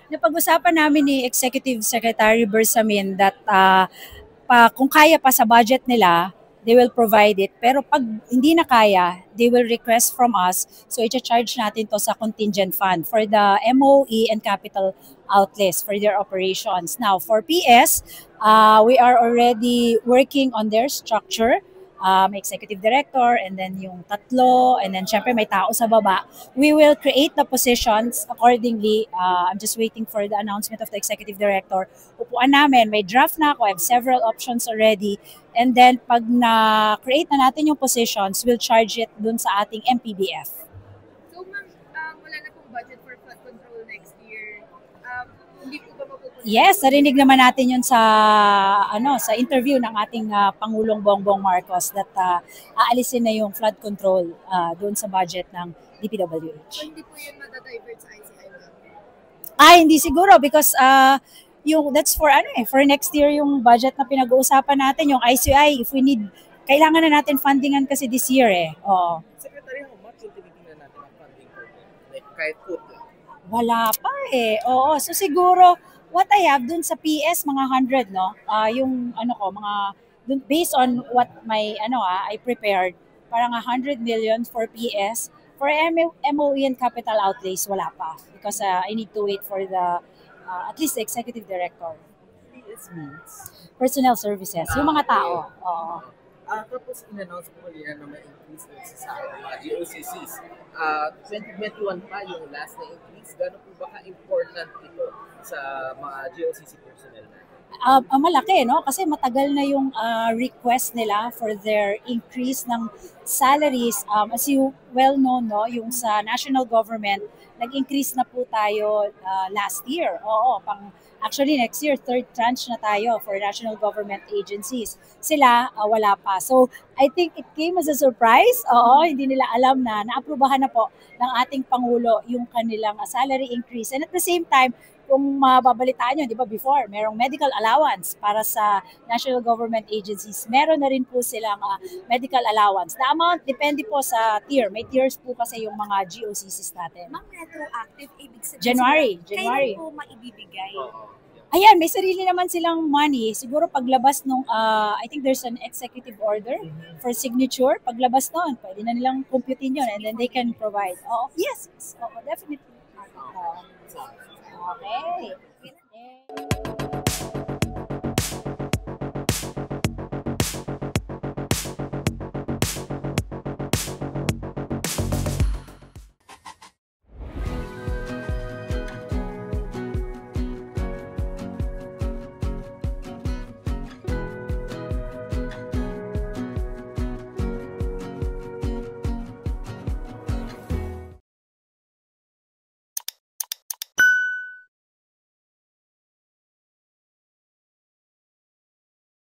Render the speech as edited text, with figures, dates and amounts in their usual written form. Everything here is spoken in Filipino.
Napag-usapan namin ni Executive Secretary Bersamin that kung kaya pa sa budget nila, they will provide it. Pero pag hindi na kaya, they will request from us. So i-charge natin to sa contingent fund for the MOE and capital outlets for their operations. Now, for PS, we are already working on their structure. May executive director, and then yung tatlo, and then syempre may tao sa baba. We will create the positions accordingly. I'm just waiting for the announcement of the executive director. Upuan namin, may draft na ako, I have several options already. And then pag na-create na natin yung positions, we'll charge it dun sa ating MPBF. So ma'am, wala na pong budget for flood control next year. Hindi po ba mapupunta? Yes, narinig naman natin yun sa sa interview ng ating Pangulong Bongbong Marcos that aalisin na yung flood control doon sa budget ng DPWH. So hindi po yun madadivert sa ICI ma'am? Hindi siguro because yung that's for for next year yung budget na pinag-uusapan natin, yung ICI, if we need, kailangan na natin fundingan kasi this year Oo. Secretary, how much yung tinitingnan natin ang funding for them? Like kahit put lang. Wala pa Oo. So siguro, what I have dun sa PS, mga 100, no? Yung mga, dun, based on what my, I prepared, parang 100 million for PS. For MOE and capital outlays, wala pa. Because I need to wait for the, at least the executive director. PS means? Personnel services, yung mga tao. Oo. Tapos in-announce po kanina na may increase din sa mga GOCCs. 2021 pa yung last na increase. Gano'n po ba ka-important ito sa mga GOCC personnel natin? Malaki, no? Kasi matagal na yung request nila for their increase ng salaries. As you well know, no, yung sa national government, nag-increase na po tayo last year. Actually, next year, third tranche na tayo for national government agencies. Sila, wala pa. So, I think it came as a surprise. Hindi nila alam na naaprubahan na po ng ating Pangulo yung kanilang salary increase. And at the same time, kung mababalitaan nyo, di ba before, merong medical allowance para sa national government agencies. Meron na rin po silang medical allowance. The amount, depende po sa tier. May tiers po kasi yung mga GOCCs natin. Ma'am, retroactive, ibig sabihin January. kailan po maibibigay? Ayan, may sarili naman silang money. Siguro paglabas nung, I think there's an executive order for signature. Paglabas nun, pwede na nilang computein yun and then they can provide. Yes. Definitely. Okay.